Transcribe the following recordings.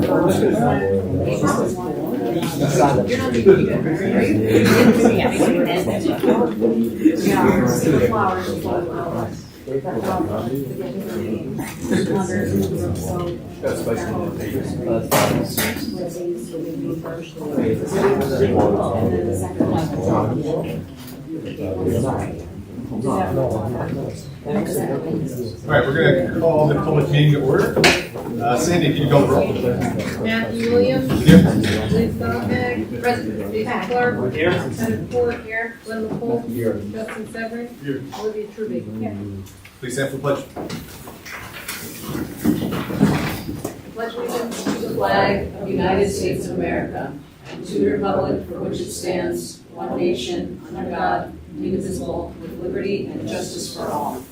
All right, we're going to call the public meeting to order. Sandy, can you go roll? Matthew Williams. Here. Liz Donbeck. Present. Jason Clark. Here. Adam Ford. Here. Glenn McCool. Here. Justin Severin. Here. Olivia Trubig. Here. Please stand for the pledge. Pledge allegiance to the flag of the United States of America and to the republic for which it stands, one nation, under God, indivisible, with liberty and justice for all.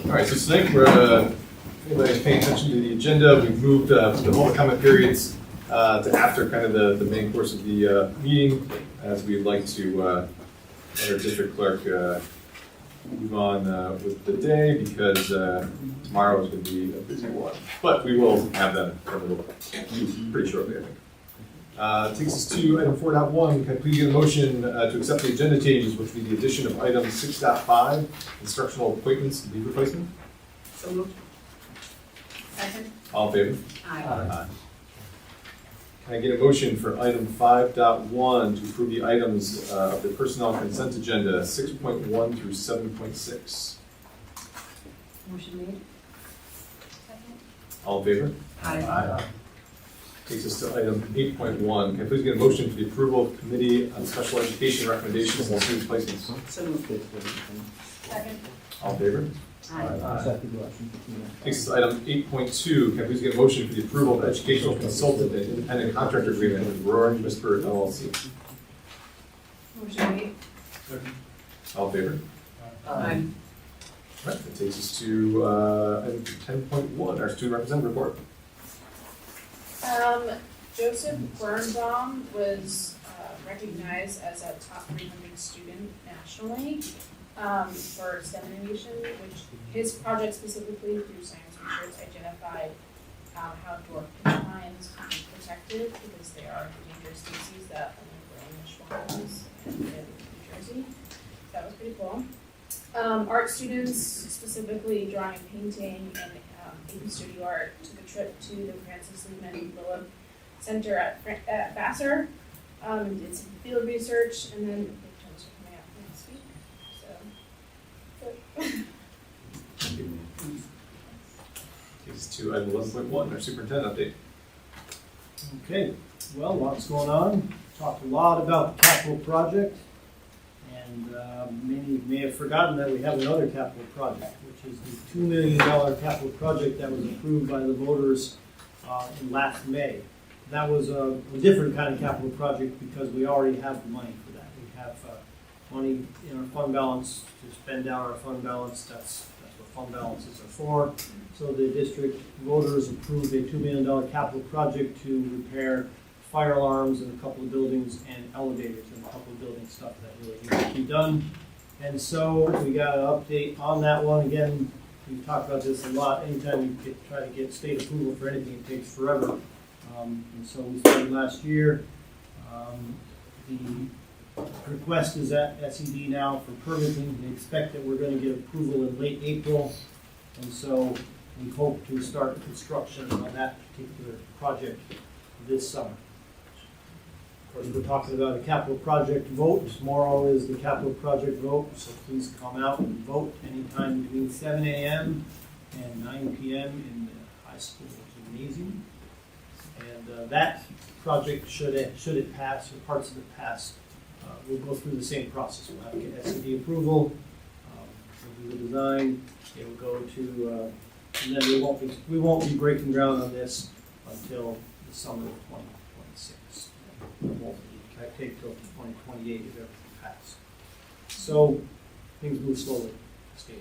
All right, so tonight we're, if anybody's paying attention to the agenda, we've moved the public comment periods to after kind of the main course of the meeting, as we'd like to let our district clerk move on with the day, because tomorrow is going to be a busy one. But we will have that pretty shortly, I think. Takes us to item 4.1. Can I please get a motion to accept the agenda changes, which would be the addition of item 6.5, instructional appointments and leave replacement? So moved. Second. All in favor? Aye. Can I get a motion for item 5.1 to approve the items of the personnel consent agenda 6.1 through 7.6? Motion made. Second. All in favor? Aye. Takes us to item 8.1. Can I please get a motion for the approval of Committee on Special Education recommendations and student placements? So moved. Second. All in favor? Aye. Takes us to item 8.2. Can I please get a motion for the approval of educational consultant and independent contractor agreement with Roaring Whisper LLC? Motion made. All in favor? Aye. All right, that takes us to item 10.1, our student representative report. Joseph Birnbaum was recognized as a top 300 student nationally for STEM innovation, which his project specifically through science research identified how dwarf pinch pines can be protected because they are endangered species that only grow in the swamps and in New Jersey. That was pretty cool. Art students, specifically drawing and painting and AP Studio Art, took a trip to the Francis Lehman Philip Center at Vassar, did some field research, and then the pictures are coming out next week. Takes us to item 11.1, our superintendent update. Okay, well, lots going on. Talked a lot about the capital project, and many may have forgotten that we have another capital project, which is the $2 million capital project that was approved by the voters in last May. That was a different kind of capital project because we already have the money for that. We have money in our fund balance to spend down our fund balance. That's what fund balances are for. So the district voters approved a $2 million capital project to repair fire alarms in a couple of buildings and elevators in a couple of building stuff that really needs to be done. And so we got an update on that one. Again, we've talked about this a lot. Anytime you try to get state approval for anything, it takes forever. And so we started last year. The request is at SED now for permitting. They expect that we're going to get approval in late April. And so we hope to start construction on that particular project this summer. Of course, we're talking about a capital project vote. Tomorrow is the capital project vote, so please come out and vote anytime between 7 a.m. and 9 p.m. in the high school gymnasium. And that project, should it pass, or parts of it pass, we'll go through the same process. We'll have to get SED approval, we'll do the design, it will go to, and then we won't be breaking ground on this until the summer of 2026. It won't take till 2028 if everything passes. So things move slowly. Stay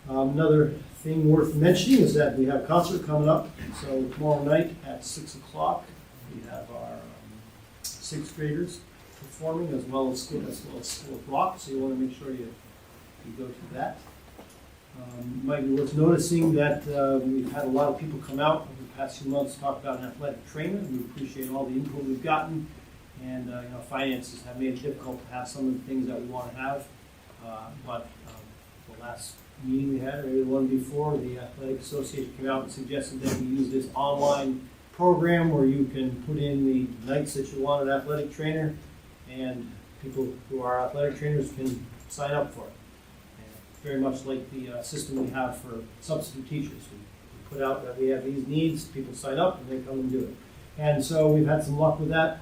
there. Another thing worth mentioning is that we have a concert coming up. So tomorrow night at 6 o'clock, we have our sixth graders performing as well as school rock. So you want to make sure you go to that. Might be worth noticing that we've had a lot of people come out over the past few months to talk about an athletic trainer. We appreciate all the input we've gotten, and finances have made it difficult to have some of the things that we want to have. But the last meeting we had, or maybe the one before, the Athletic Association came out and suggested that we use this online program where you can put in the nights that you want an athletic trainer, and people who are athletic trainers can sign up for it. Very much like the system we have for substitute teachers. We put out that we have these needs, people sign up, and they come and do it. And so we've had some luck with that.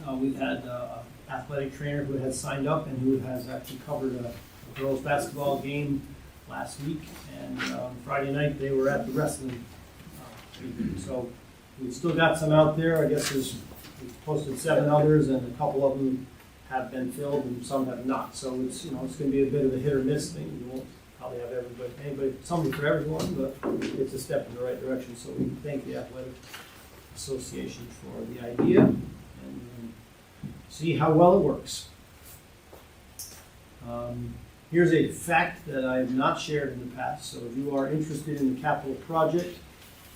We've had an athletic trainer who has signed up and who has actually covered a girls' basketball game last week. And Friday night they were at the wrestling. So we've still got some out there. I guess we've posted 7 others, and a couple of them have been filled and some have not. So it's going to be a bit of a hit or miss thing. We won't probably have somebody for everyone, but it's a step in the right direction. So we thank the Athletic Association for the idea and see how well it works. Here's a fact that I have not shared in the past. So if you are interested in the capital project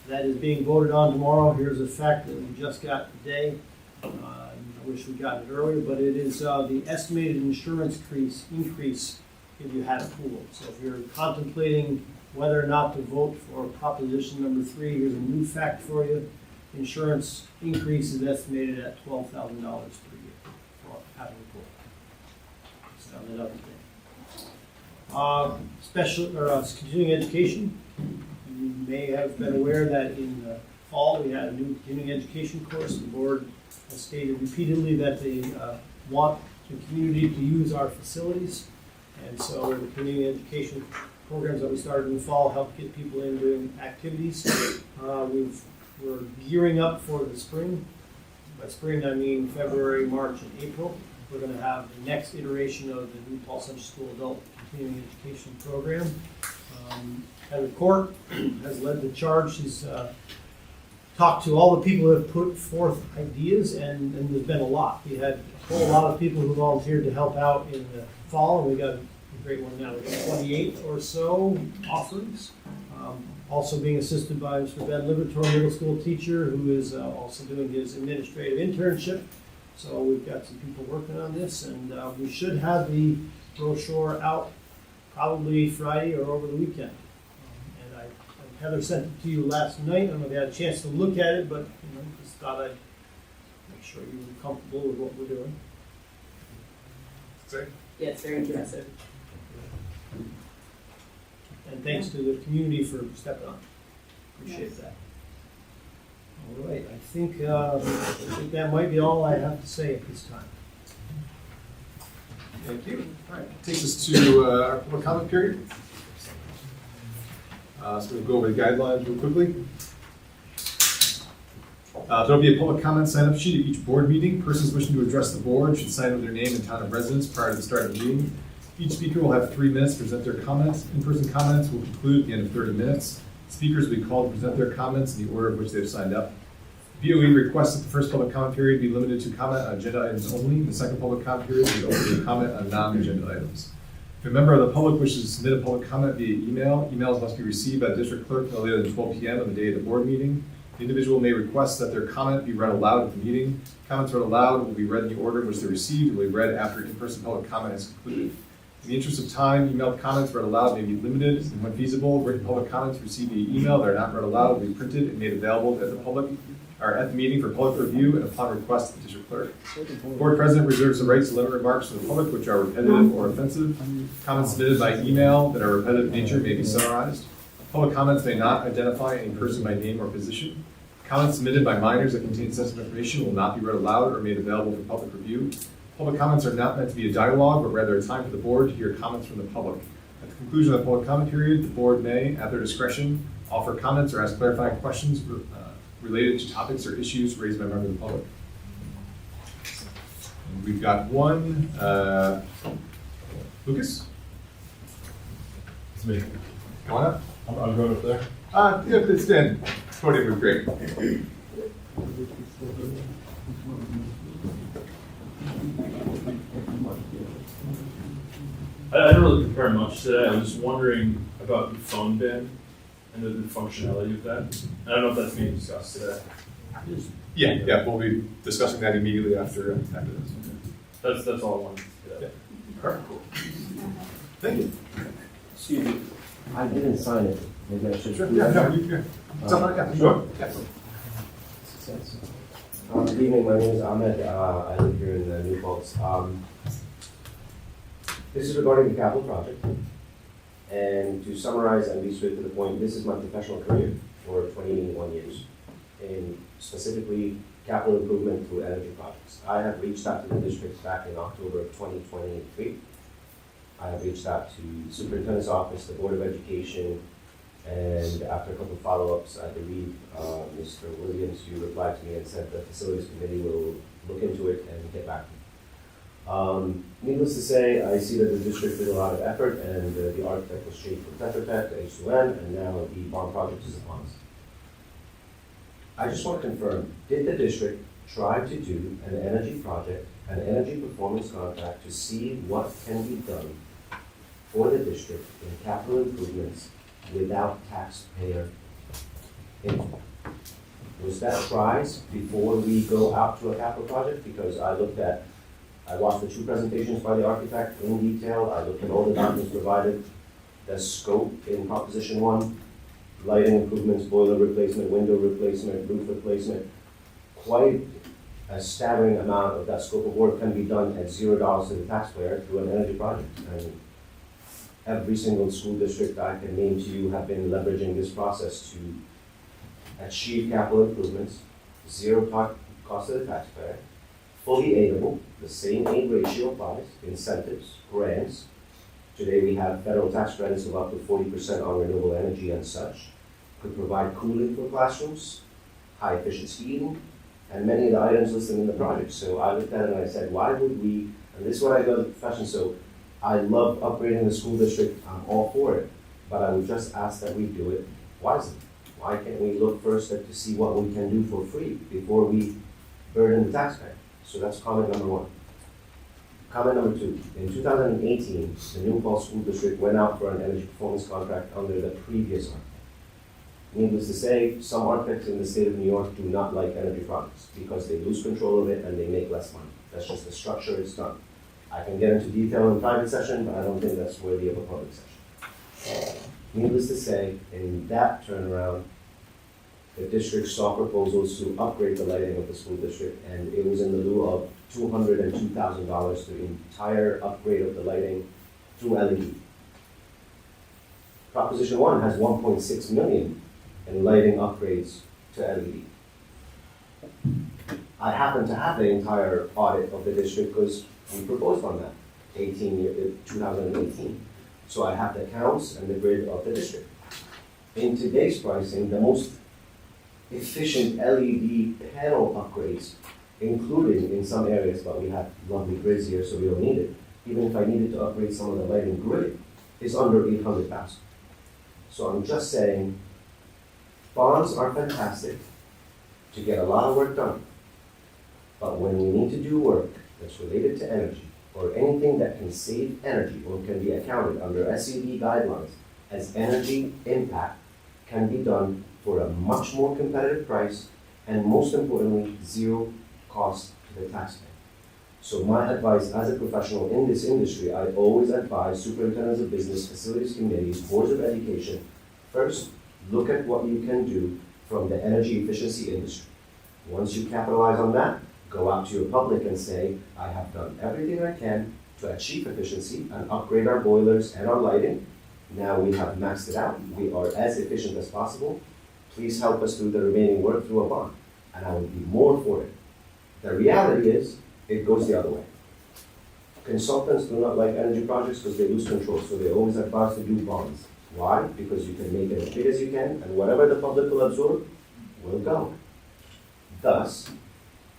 that is being voted on tomorrow, here's a fact that we just got today. I wish we got it earlier, but it is the estimated insurance increase if you had a pool. So if you're contemplating whether or not to vote for proposition number 3, here's a new fact for you. Insurance increase is estimated at $12,000 per year for having a pool. So another thing. Continuing education. You may have been aware that in the fall we had a new continuing education course. The board has stated repeatedly that they want the community to use our facilities. And so the continuing education programs that we started in the fall help get people in doing activities. We're gearing up for the spring. By spring, I mean February, March, and April. We're going to have the next iteration of the new Paul Central School Adult Continuing Education Program. Heather Court has led the charge. She's talked to all the people who have put forth ideas, and there's been a lot. We had a whole lot of people who volunteered to help out in the fall, and we got a great one now. We got 28 or so offerings. Also being assisted by Mr. Ben Libertor, middle school teacher, who is also doing his administrative internship. So we've got some people working on this, and we should have the brochure out probably Friday or over the weekend. Heather sent it to you last night. I don't know if you had a chance to look at it, but just thought I'd make sure you were comfortable with what we're doing. Yeah, it's very impressive. And thanks to the community for stepping up. Appreciate that. All right, I think that might be all I have to say at this time. Thank you. All right, takes us to our public comment period. So we'll go over the guidelines real quickly. There'll be a public comment sign-up sheet at each board meeting. Persons wishing to address the board should sign with their name and town of residence prior to the start of the meeting. Each speaker will have 3 minutes to present their comments. In-person comments will conclude at the end of 30 minutes. Speakers will be called to present their comments in the order of which they've signed up. BOE requests that the first public comment period be limited to comment on agenda items only. The second public comment period will be open to comment on non-agenda items. If a member of the public wishes to submit a public comment via email, emails must be received by the district clerk no later than 12 p.m. on the day of the board meeting. The individual may request that their comment be read aloud at the meeting. Comments read aloud will be read in the order in which they're received and will be read after in-person public comment is concluded. In the interest of time, emailed comments read aloud may be limited, and when feasible, written public comments received via email that are not read aloud will be printed and made available at the public or at the meeting for public review and upon request of the district clerk. The board president reserves the right to limit remarks to the public which are repetitive or offensive. Comments submitted by email that are repetitive in nature may be summarized. Public comments may not identify any person by name or position. Comments submitted by minors that contain sensitive information will not be read aloud or made available for public review. Public comments are not meant to be a dialogue, but rather a time for the board to hear comments from the public. At the conclusion of the public comment period, the board may, at their discretion, offer comments or ask clarifying questions related to topics or issues raised by members of the public. And we've got one. Lucas? It's me. Come on up. I'm going up there. Yeah, please stand. Podium was great. I didn't really prepare much today. I was just wondering about the phone bin and the functionality of that. I don't know if that's being discussed today. Yeah, we'll be discussing that immediately after this. That's all I wanted to say. Alright, cool. Thank you. Excuse me. I didn't sign it. Maybe I should. Sure, yeah, no, you, something like that, sure, yeah. Good evening, my name is Ahmed. I live here in New Paltz. This is regarding the capital project. And to summarize and be straight to the point, this is my professional career for 21 years in specifically capital improvement through energy projects. I have reached out to the district back in October of 2023. I have reached out to the superintendent's office, the Board of Education, and after a couple of follow-ups, I believe Mr. Williams, you replied to me and said the facilities committee will look into it and get back to me. Needless to say, I see that the district did a lot of effort, and the architect was changed from Tetra Tech to H2N, and now the bond project is upon us. I just want to confirm, did the district try to do an energy project, an energy performance contract to see what can be done for the district in capital improvements without taxpayer input? Was that tried before we go out to a capital project? Because I watched the two presentations by the architect in detail. I looked at all the documents provided, the scope in Proposition 1, lighting improvements, boiler replacement, window replacement, roof replacement. Quite a staggering amount of that scope of work can be done at $0 to the taxpayer through an energy project. And every single school district I can name to you have been leveraging this process to achieve capital improvements, $0 cost to the taxpayer, fully aidable, the same aid ratio applies, incentives, grants. Today we have federal tax credits of up to 40% on renewable energy and such. Could provide cooling for classrooms, high efficiency heating, and many of the items listed in the project. So I looked at it and I said, why would we, and this is what I got the profession, so I love upgrading the school district, I'm all for it, but I would just ask that we do it wisely. Why can't we look first to see what we can do for free before we burden the taxpayer? So that's comment number one. Comment number two, in 2018, the New Paltz School District went out for an energy performance contract under the previous architect. Needless to say, some architects in the state of New York do not like energy projects because they lose control of it and they make less money. That's just the structure it's done. I can get into detail in private session, but I don't think that's worthy of a public session. Needless to say, in that turnaround, the district saw proposals to upgrade the lighting of the school district, and it was in the lieu of $202,000 to the entire upgrade of the lighting through LED. Proposition 1 has $1.6 million in lighting upgrades to LED. I happen to have the entire audit of the district because we proposed on that 2018. So I have the counts and the grid of the district. In today's pricing, the most efficient LED panel upgrades, including in some areas, but we have lovely grids here, so we don't need it. Even if I needed to upgrade some of the lighting grid, is under $800,000. So I'm just saying, bonds are fantastic to get a lot of work done. But when we need to do work that's related to energy, or anything that can save energy or can be accounted under SED guidelines as energy impact, can be done for a much more competitive price, and most importantly, zero cost to the taxpayer. So my advice as a professional in this industry, I always advise superintendents of business, facilities committees, boards of education, first, look at what you can do from the energy efficiency industry. Once you capitalize on that, go out to your public and say, I have done everything I can to achieve efficiency and upgrade our boilers and our lighting. Now we have maxed it out. We are as efficient as possible. Please help us do the remaining work through a bond. And I would be more for it. The reality is, it goes the other way. Consultants do not like energy projects because they lose control, so they always advise to do bonds. Why? Because you can make it as big as you can, and whatever the public will absorb, will go. Thus,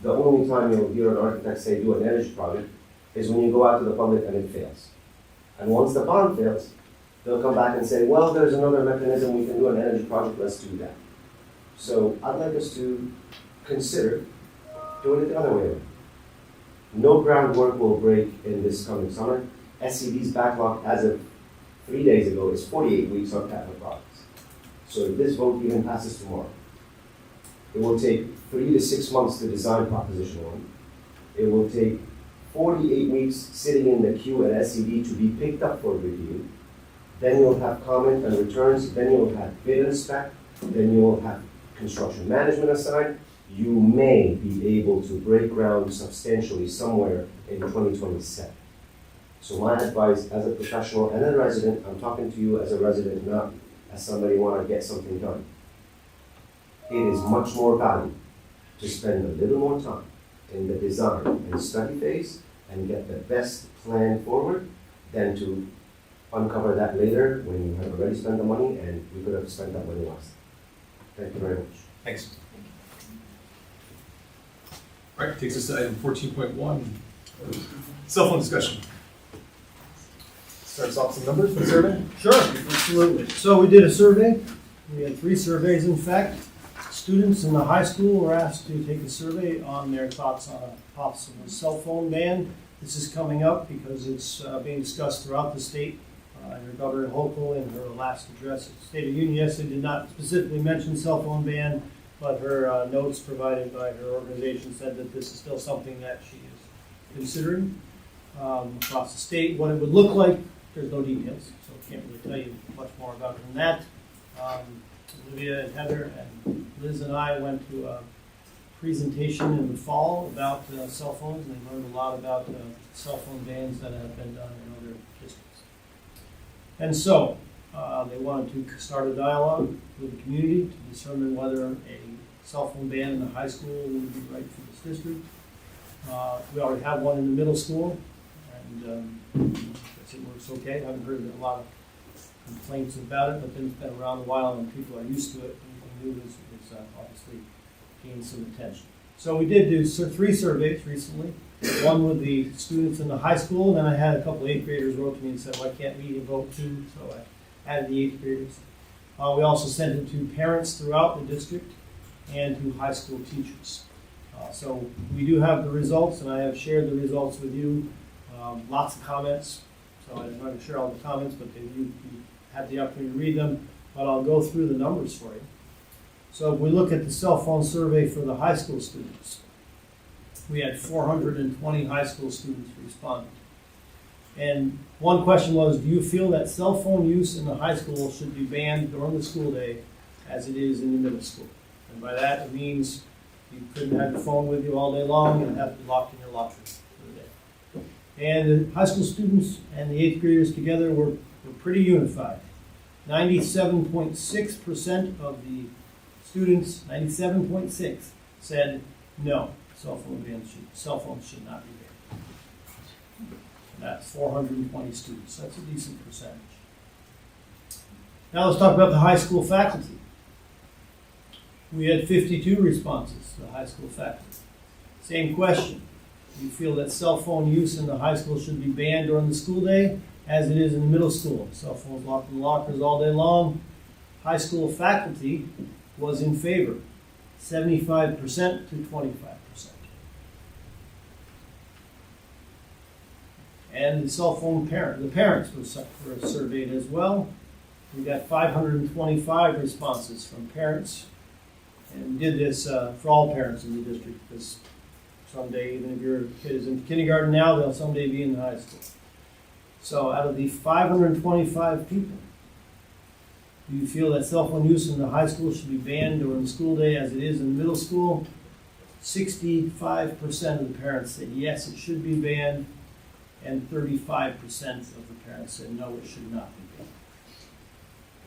the only time you'll hear an architect say do an energy project is when you go out to the public and it fails. And once the bond fails, they'll come back and say, well, there's another mechanism we can do an energy project, let's do that. So I'd like us to consider doing it the other way around. No groundwork will break in this coming summer. SCD's backlog as of 3 days ago is 48 weeks on capital projects. So if this vote even passes tomorrow, it will take 3 to 6 months to design Proposition 1. It will take 48 weeks sitting in the queue at SCD to be picked up for review. Then you'll have comment and returns, then you'll have bid and spec, then you'll have construction management assigned. You may be able to break ground substantially somewhere in 2027. So my advice as a professional and a resident, I'm talking to you as a resident, not as somebody want to get something done. It is much more valuable to spend a little more time in the design and study phase and get the best plan forward than to uncover that later when you have already spent the money and we could have spent that money last. Thank you very much. Thanks. All right, takes us to item 14.1, cell phone discussion. Starts off some numbers from the survey. Sure, absolutely. So we did a survey. We had 3 surveys, in fact. Students in the high school were asked to take a survey on their thoughts on a possible cell phone ban. This is coming up because it's being discussed throughout the state. Governor Hochul, in her last address at the State of the Union yesterday, did not specifically mention cell phone ban, but her notes provided by her organization said that this is still something that she is considering across the state. What it would look like, there's no details, so I can't really tell you much more about it than that. Olivia and Heather and Liz and I went to a presentation in the fall about cell phones, and they learned a lot about cell phone bans that have been done in other districts. And so they wanted to start a dialogue with the community to determine whether a cell phone ban in the high school would be right for this district. We already have one in the middle school, and I guess it works okay. I haven't heard a lot of complaints about it, but then it's been around a while and people are used to it. Anything new is obviously gained some attention. So we did do 3 surveys recently. One with the students in the high school, and then I had a couple of 8th graders wrote to me and said, why can't we vote too? So I added the 8th graders. We also sent it to parents throughout the district and to high school teachers. So we do have the results, and I have shared the results with you. Lots of comments, so I'm not going to share all the comments, but you had the opportunity to read them, but I'll go through the numbers for you. So if we look at the cell phone survey for the high school students, we had 420 high school students respond. And one question was, do you feel that cell phone use in the high school should be banned during the school day as it is in the middle school? And by that, it means you couldn't have your phone with you all day long and have to be locked in your locker for the day. And the high school students and the 8th graders together were pretty unified. 97.6% of the students, 97.6, said no, cell phones should not be banned. And that's 420 students. That's a decent percentage. Now let's talk about the high school faculty. We had 52 responses to the high school faculty. Same question. Do you feel that cell phone use in the high school should be banned during the school day as it is in the middle school? Cell phones locked in lockers all day long. High school faculty was in favor, 75% to 25%. And the cell phone the parents were surveyed as well. We got 525 responses from parents. And we did this for all parents in the district, because someday, even if your kid is in kindergarten now, they'll someday be in high school. So out of the 525 people, do you feel that cell phone use in the high school should be banned during the school day as it is in the middle school? 65% of the parents said yes, it should be banned, and 35% of the parents said no, it should not be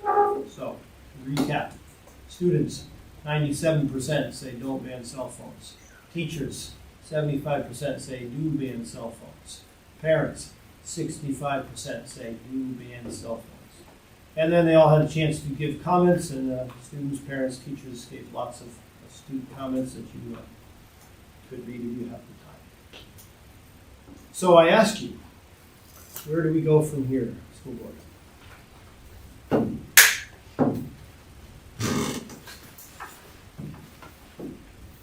banned. So, to recap, students, 97% say don't ban cell phones. Teachers, 75% say do ban cell phones. Parents, 65% say do ban cell phones. And then they all had a chance to give comments, and students, parents, teachers gave lots of astute comments that you could read if you have the time. So I ask you, where do we go from here, school board?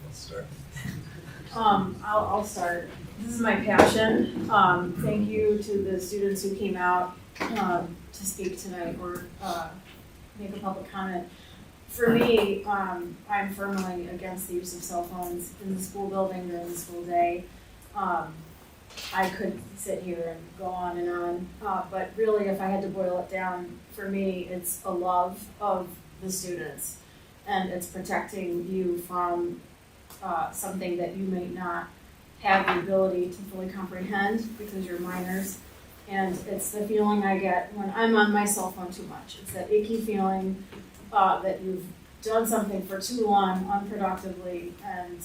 Let's start. I'll start. This This is my passion. Thank you to the students who came out to speak tonight or make a public comment. For me, I'm firmly against the use of cell phones in the school building during the school day. I could sit here and go on and on, but really if I had to boil it down, for me, it's a love of the students. And it's protecting you from something that you may not have the ability to fully comprehend because you're minors. And it's the feeling I get when I'm on my cell phone too much. It's that icky feeling that you've done something for too long, unproductively, and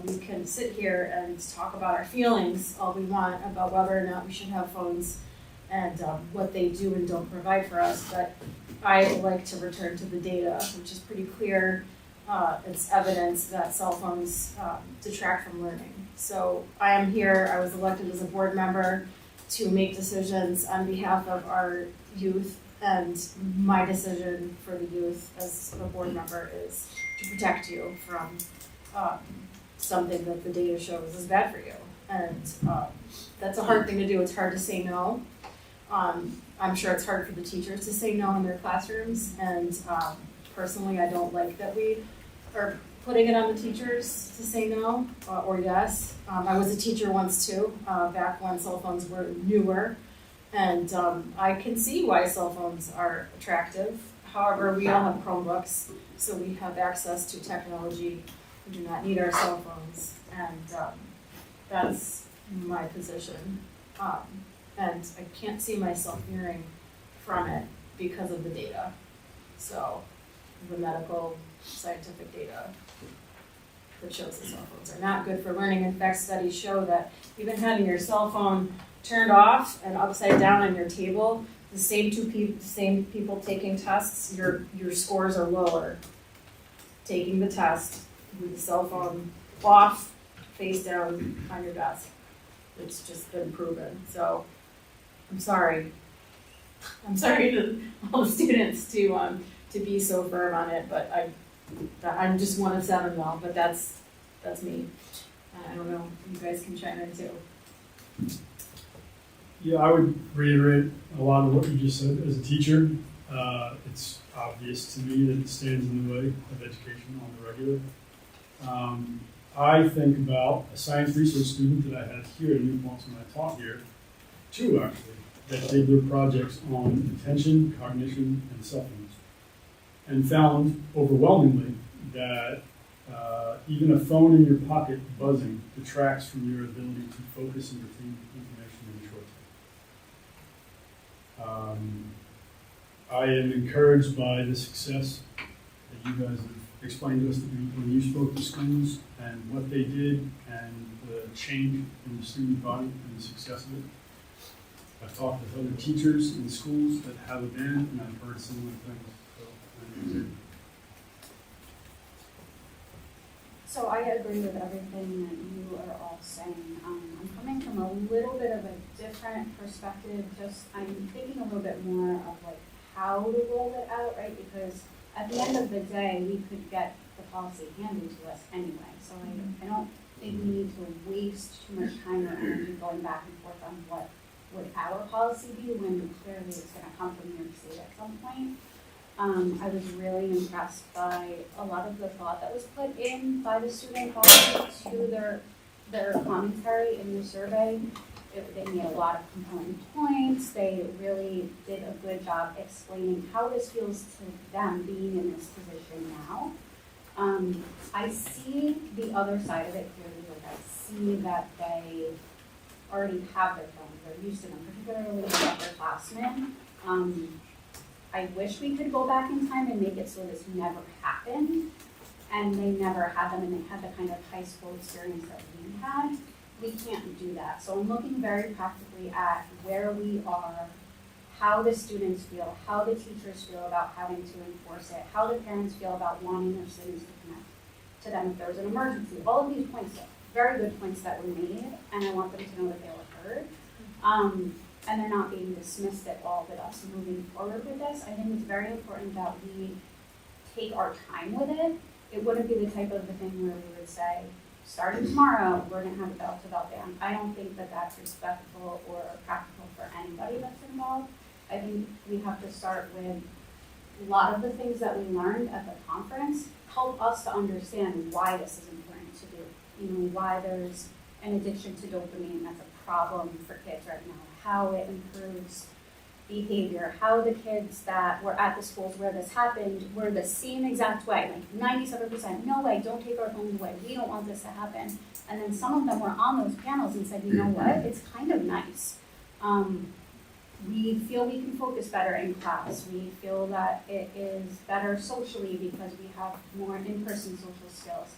we can sit here and talk about our feelings all we want about whether or not we should have phones and what they do and don't provide for us. But I like to return to the data, which is pretty clear. It's evidence that cell phones detract from learning. So I am here, I was elected as a board member to make decisions on behalf of our youth, and my decision for the youth as a board member is to protect you from something that the data shows is bad for you. And that's a hard thing to do. It's hard to say no. I'm sure it's hard for the teachers to say no in their classrooms, and personally I don't like that we are putting it on the teachers to say no or yes. I was a teacher once too, back when cell phones were newer, and I can see why cell phones are attractive. However, we all have Chromebooks, so we have access to technology. We do not need our cell phones, and that's my position. And I can't see myself veering from it because of the data. So the medical, scientific data that shows that cell phones are not good for learning. In fact, studies show that even having your cell phone turned off and upside down on your table, the same people taking tests, your scores are lower. Taking the test with the cell phone off, face down on your desk. It's just been proven. So I'm sorry to all the students to be so firm on it, but I'm just one of 7 now, but that's me. I don't know, you guys can chime in too. Yeah, I would reiterate a lot of what you just said. As a teacher, it's obvious to me that it stands in the way of education on the regular. I think about a science research student that I had here at New Paltz when I taught here, 2 actually, that did their projects on attention, cognition, and cell phones, and found overwhelmingly that even a phone in your pocket buzzing detracts from your ability to focus and retain information in a short time. I am encouraged by the success that you guys have explained to us when you spoke to schools and what they did and the change in the student body and the success of it. I've talked with other teachers in schools that have a band, and I've heard similar things. So I agree with everything that you are all saying. I'm coming from a little bit of a different perspective. I'm thinking a little bit more of like how to roll it out, right? Because at the end of the day, we could get the policy handed to us anyway. So I don't think we need to waste too much time or energy going back and forth on what would our policy be when clearly it's going to come from New York State at some point. I was really impressed by a lot of the thought that was put in by the student body to their commentary in the survey. They made a lot of compelling points. They really did a good job explaining how this feels to them being in this position now. I see the other side of it clearly. Like I see that they already have their phones. They're used to them, particularly with upperclassmen. I wish we could go back in time and make it so this never happened, and they never had them, and they had the kind of high school experience that we had. We can't do that. So I'm looking very practically at where we are, how the students feel, how the teachers feel about having to enforce it, how the parents feel about wanting their students to connect to them if there's an emergency. All of these points, very good points that were made, and I want them to know that they were heard. And they're not being dismissed at all with us moving forward with this. I think it's very important that we take our time with it. It wouldn't be the type of the thing where we would say starting tomorrow, we're gonna have a bell-to-bell ban. I don't think that that's respectful or practical for anybody that's involved. I think we have to start with a lot of the things that we learned at the conference help us to understand why this is important to do. You know, why there's an addiction to dopamine that's a problem for kids right now, how it improves behavior, how the kids that were at the schools where this happened were the same exact way, like 97%, no way, don't take our phones away, we don't want this to happen. And then some of them were on those panels and said, you know what, it's kind of nice. We feel we can focus better in class. We feel that it is better socially because we have more in-person social skills.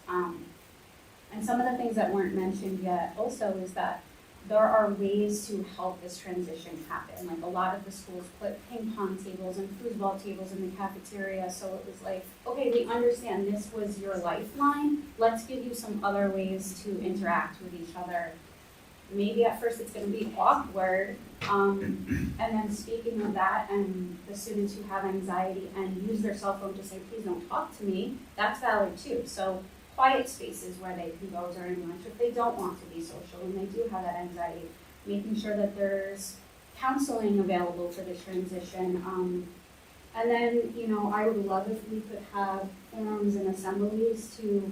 And some of the things that weren't mentioned yet also is that there are ways to help this transition happen. Like a lot of the schools put ping pong tables and foosball tables in the cafeteria. So it was like, okay, we understand this was your lifeline. Let's give you some other ways to interact with each other. Maybe at first it's going to be awkward. And then speaking of that, and the students who have anxiety and use their cell phone to say, please don't talk to me, that's valid too. So quiet spaces where they can go during lunch if they don't want to be social and they do have that anxiety. Making sure that there's counseling available for this transition. And then, you know, I would love if we could have forums and assemblies to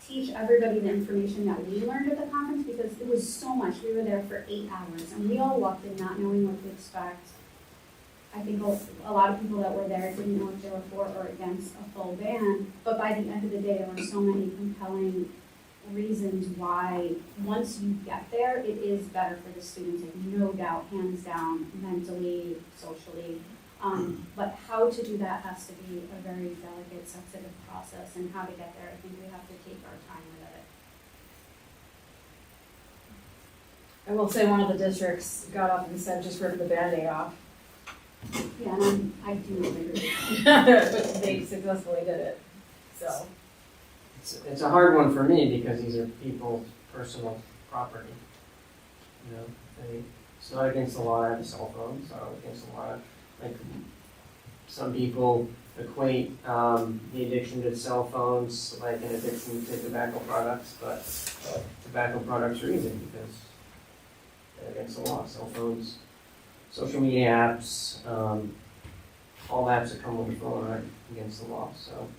teach everybody the information that we learned at the conference because it was so much. We were there for 8 hours and we all walked in not knowing what to expect. I think a lot of people that were there didn't know if they were for or against a full ban, but by the end of the day, there were so many compelling reasons why once you get there, it is better for the students, like no doubt, hands down, mentally, socially. But how to do that has to be a very delicate, sensitive process, and how to get there, I think we have to take our time with it. I will say one of the districts got up and said, just rip the Band-Aid off. Yeah, and I do agree. But they successfully did it, so. It's a hard one for me because these are people's personal property. You know, it's not against the law to have a cell phone, it's not against the law. Like, some people equate the addiction to cell phones like an addiction to tobacco products, but tobacco products are easy because they're against the law. Cell phones, social media apps, all apps that come with the phone are against the law. So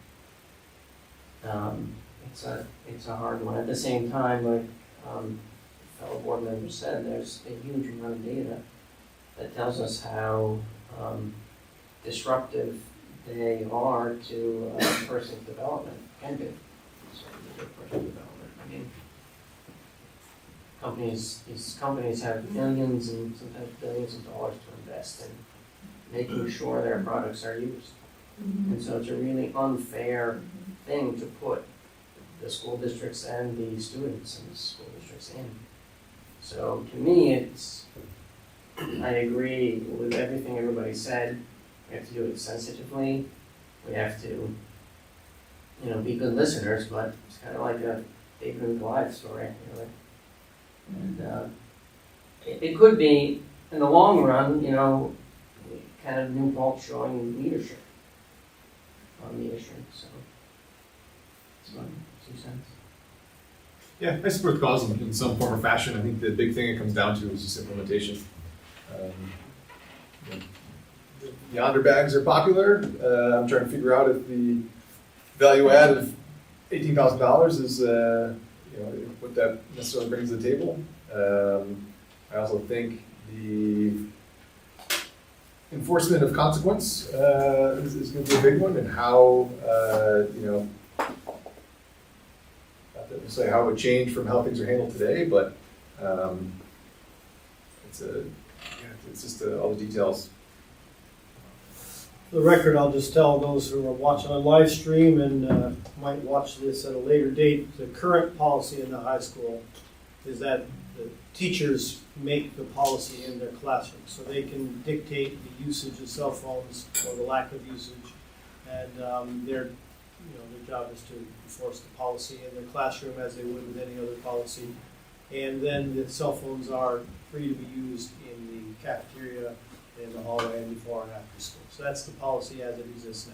it's a hard one. At the same time, like fellow board members said, there's a huge amount of data that tells us how disruptive they are to a person's development, can be. Personal development. I mean, these companies have millions and sometimes billions of dollars to invest in making sure their products are used. And so it's a really unfair thing to put the school districts and the students in the school districts in. So to me, I agree with everything everybody said. We have to do it sensitively. We have to, be good listeners, but it's kind of like a David and Goliath story, really. And it could be, in the long run, kind of New Paltz showing leadership on the issue. So it's my 2 cents. Yeah, I support the cause in some form or fashion. I think the big thing it comes down to is just implementation. The Yonder bags are popular. I'm trying to figure out if the value add of $18,000 is, what that necessarily brings to the table. I also think the enforcement of consequence is going to be a big one, and how, not to say how it would change from how things are handled today, but it's just all the details. For the record, I'll just tell those who are watching on live stream and might watch this at a later date, the current policy in the high school is that the teachers make the policy in their classroom, so they can dictate the usage of cell phones or the lack of usage, and their job is to enforce the policy in their classroom as they would with any other policy. And then the cell phones are free to be used in the cafeteria, in the hallway, and before and after school. So that's the policy as it exists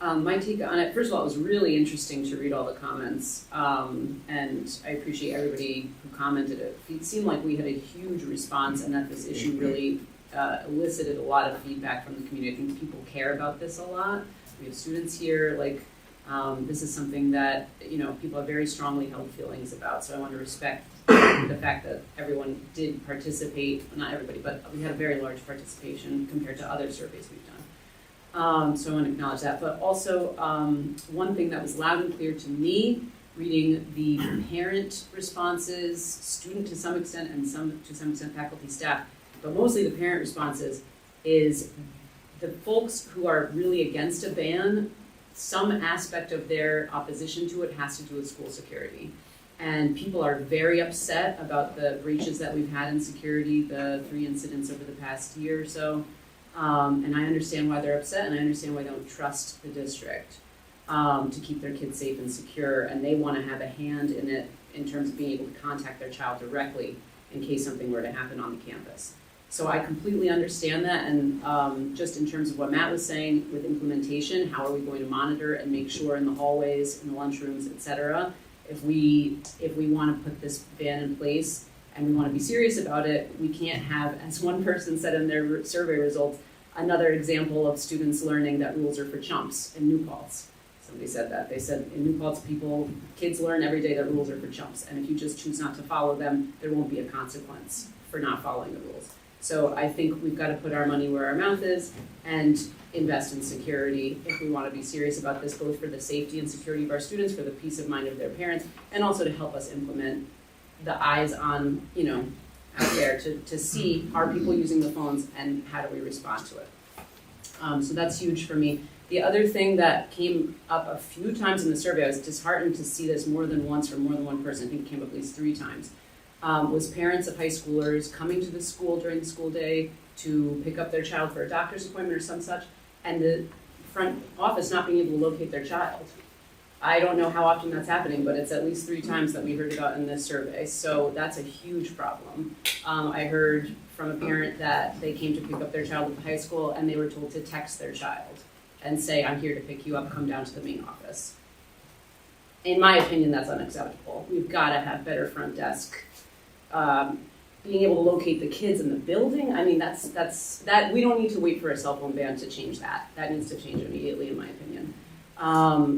My take on it, first of all, it was really interesting to read all the comments, and I appreciate everybody who commented. It seemed like we had a huge response and that this issue really elicited a lot of feedback from the community. I think people care about this a lot. We have students here, this is something that, people have very strongly held feelings about, so I want to respect the fact that everyone did participate, not everybody, but we had a very large participation compared to other surveys we've done. So I want to acknowledge that, but also one thing that was loud and clear to me, reading the parent responses, student to some extent, and to some extent faculty, staff, but mostly the parent responses, is the folks who are really against a ban, some aspect of their opposition to it has to do with school security. And people are very upset about the breaches that we've had in security, the 3 incidents over the past year or so. And I understand why they're upset, and I understand why they don't trust the district to keep their kids safe and secure, and they want to have a hand in it in terms of being able to contact their child directly in case something were to happen on the campus. So I completely understand that, and just in terms of what Matt was saying with implementation, how are we going to monitor and make sure in the hallways, in the lunchrooms, et cetera, if we want to put this ban in place and we want to be serious about it, we can't have, as one person said in their survey results, another example of students learning that rules are for chumps in New Paltz. Somebody said that. They said in New Paltz, kids learn every day that rules are for chumps, and if you just choose not to follow them, there won't be a consequence for not following the rules. So I think we've got to put our money where our mouth is and invest in security if we want to be serious about this, both for the safety and security of our students, for the peace of mind of their parents, and also to help us implement the eyes on, out there to see, are people using the phones and how do we respond to it? So that's huge for me. The other thing that came up a few times in the survey, I was disheartened to see this more than once from more than one person, I think it came up at least 3 times, was parents of high schoolers coming to the school during the school day to pick up their child for a doctor's appointment or some such, and the front office not being able to locate their child. I don't know how often that's happening, but it's at least 3 times that we heard about in this survey, so that's a huge problem. I heard from a parent that they came to pick up their child at the high school and they were told to text their child and say, I'm here to pick you up, come down to the main office. In my opinion, that's unacceptable. We've got to have better front desk. Being able to locate the kids in the building, I mean, that we don't need to wait for a cell phone ban to change that. That needs to change immediately, in my opinion.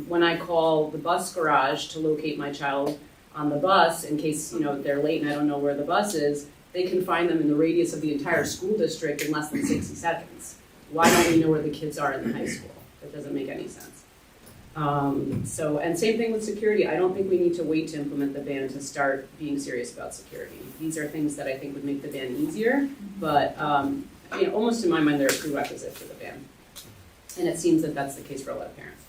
When I call the bus garage to locate my child on the bus, in case they're late and I don't know where the bus is, they can find them in the radius of the entire school district in less than 60 seconds. Why don't we know where the kids are in the high school? That doesn't make any sense. And same thing with security. I don't think we need to wait to implement the ban to start being serious about security. These are things that I think would make the ban easier, but almost in my mind, they're a prerequisite for the ban. And it seems that that's the case for a lot of parents.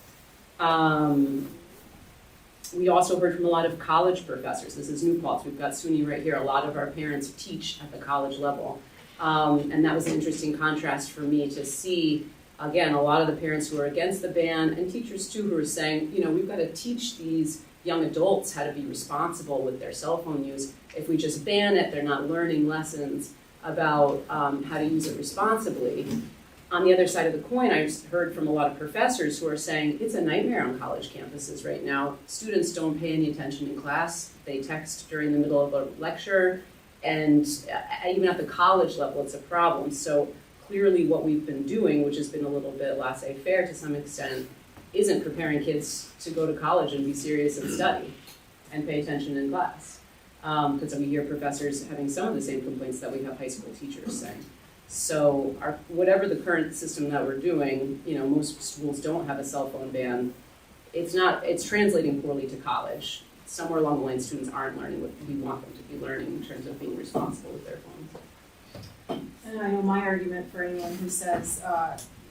We also heard from a lot of college professors. This is New Paltz. We've got SUNY right here. A lot of our parents teach at the college level. And that was an interesting contrast for me to see, again, a lot of the parents who are against the ban, and teachers too, who are saying, we've got to teach these young adults how to be responsible with their cell phone use. If we just ban it, they're not learning lessons about how to use it responsibly. On the other side of the coin, I heard from a lot of professors who are saying it's a nightmare on college campuses right now. Students don't pay any attention in class. They text during the middle of a lecture, and even at the college level, it's a problem. So clearly what we've been doing, which has been a little bit laissez-faire to some extent, isn't preparing kids to go to college and be serious and study and pay attention in class. Because we hear professors having some of the same complaints that we have high school teachers saying. So whatever the current system that we're doing, most schools don't have a cell phone ban. It's translating poorly to college. Somewhere along the line, students aren't learning what we want them to be learning in terms of being responsible with their phones. And I know my argument for anyone who says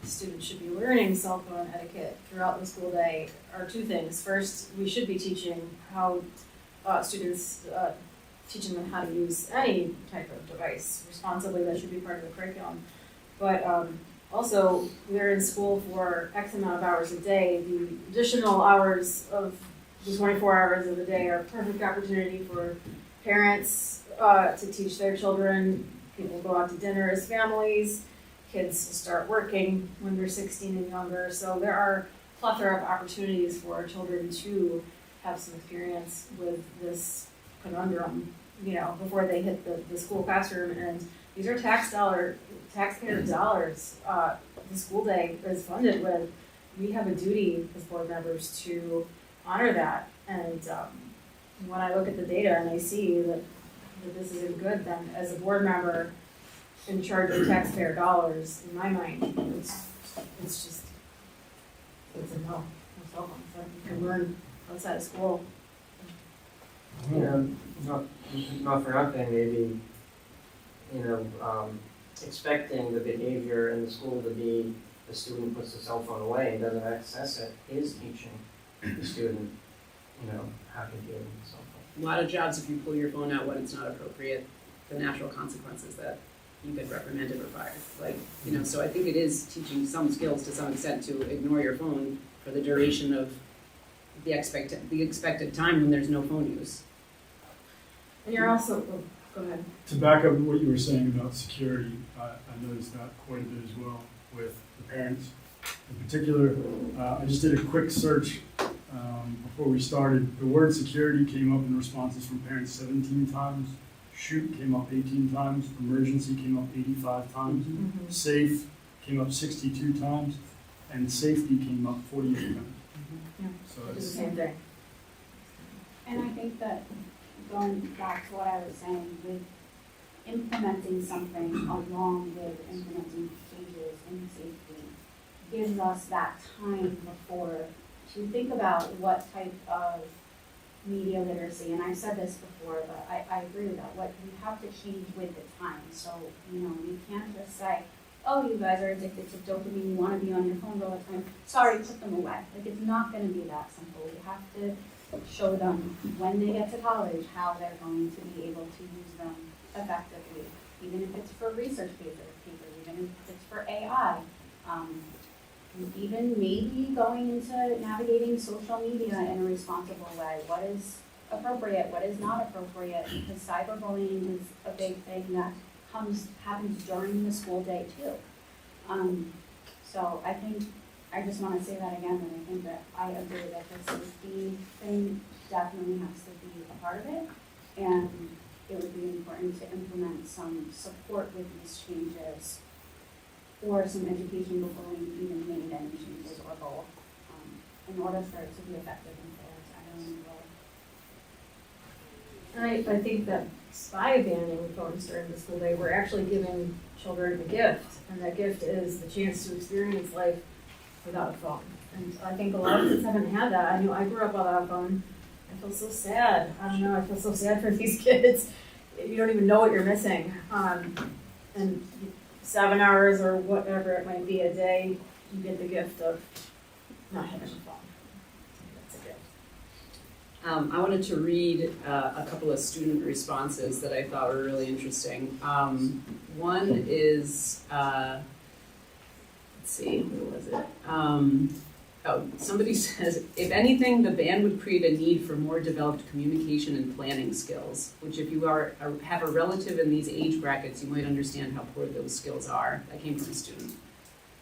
students should be learning cell phone etiquette throughout the school day are 2 things. First, we should be teaching how teaching them how to use any type of device responsibly. That should be part of the curriculum. But also, we're in school for X amount of hours a day. The additional hours of the 24 hours of the day are a perfect opportunity for parents to teach their children. People go out to dinner as families. Kids start working when they're 16 and younger. So there are plethora of opportunities for children to have some experience with this conundrum, before they hit the school classroom. And these are taxpayer dollars, the school day is funded with. We have a duty as board members to honor that. And when I look at the data and I see that this isn't good, then as a board member in charge of taxpayer dollars, in my mind, it's a no. No cell phones. You can learn outside of school. Not for nothing, maybe, expecting the behavior in the school to be the student puts the cell phone away and doesn't access it is teaching the student, how to deal with the cell phone. A lot of jobs, if you pull your phone out when it's not appropriate, the natural consequences that you get reprimanded or fired. So I think it is teaching some skills to some extent to ignore your phone for the duration of the expected time when there's no phone use. And you're also, go ahead. To back up what you were saying about security, I noticed that quite a bit as well with the parents. In particular, I just did a quick search before we started. The word security came up in responses from parents 17 times. Shoot came up 18 times. Emergency came up 85 times. Mm-hmm. Safe came up 62 times. And safety came up 48 times. Yeah. So It's the it's, same thing. And I think that going back to what I was saying, with implementing something along with implementing changes in safety gives us that time before to think about what type of media literacy, and I've said this before, but I agree with that, what we have to change with the time. So, you can't just say, oh, you guys are addicted to dopamine, you want to be on your phones all the time, sorry, put them away. It's not going to be that simple. We have to show them when they get to college how they're going to be able to use them effectively, even if it's for research papers, even if it's for AI, even maybe going into navigating social media in a responsible way. What is appropriate, what is not appropriate, because cyberbullying is a big thing that happens during the school day too. So I just want to say that again, that I think that I agree that the safety thing definitely has to be a part of it, and it would be important to implement some support with these changes or some education before we even made any changes or both, in order for it to be effective and fair to everyone involved. I think that by banning phones during the school day, we're actually giving children a gift, and that gift is the chance to experience life without a phone. And I think a lot of kids haven't had that. I know I grew up without a phone. I feel so sad. I don't know, I feel so sad for these kids. You don't even know what you're missing. And 7 hours or whatever it might be a day, you get the gift of not having a phone. That's a gift. I wanted to read a couple of student responses that I thought were really interesting. One is, let's see, where was it? Somebody says, if anything, the ban would create a need for more developed communication and planning skills, which if you have a relative in these age brackets, you might understand how poor those skills are. That came from a student.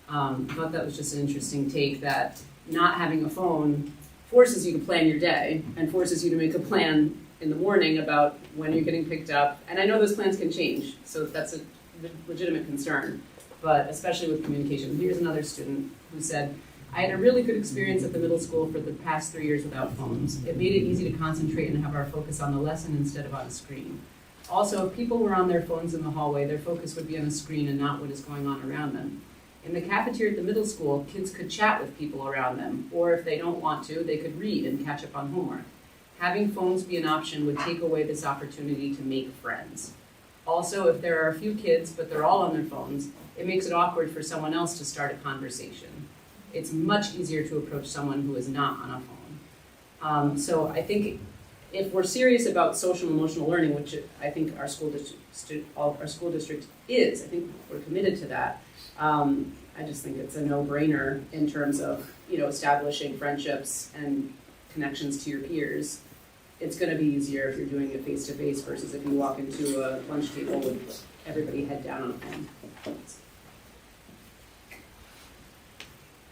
Thought that was just an interesting take, that not having a phone forces you to plan your day and forces you to make a plan in the morning about when you're getting picked up. And I know those plans can change, so that's a legitimate concern, but especially with communication. Here's another student who said, I had a really good experience at the middle school for the past 3 years without phones. It made it easy to concentrate and have our focus on the lesson instead of on a screen. Also, if people were on their phones in the hallway, their focus would be on the screen and not what is going on around them. In the cafeteria at the middle school, kids could chat with people around them, or if they don't want to, they could read and catch up on homework. Having phones be an option would take away this opportunity to make friends. Also, if there are a few kids, but they're all on their phones, it makes it awkward for someone else to start a conversation. It's much easier to approach someone who is not on a phone. So I think if we're serious about social and emotional learning, which I think our school district is, I think we're committed to that. I just think it's a no-brainer in terms of establishing friendships and connections to your peers. It's going to be easier if you're doing it face-to-face versus if you walk into a lunch table with everybody head down on a phone.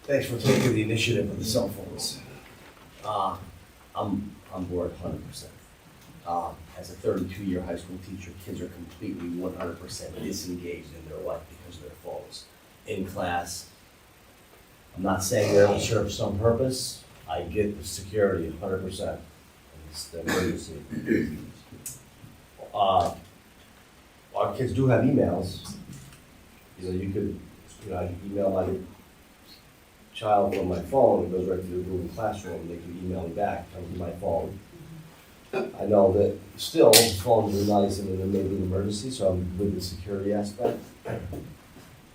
Thanks for taking the initiative with the cell phones. I'm on board 100%. As a 32-year high school teacher, kids are completely 100% disengaged in their life because of their phones. In class, I'm not saying they don't serve some purpose. I get the security 100%. It's the emergency. Our kids do have emails. I can email my child from my phone, it goes right to the Google Classroom, they can email me back, comes to my phone. I know that still, phones are nice and there may be an emergency, so I'm with the security aspect.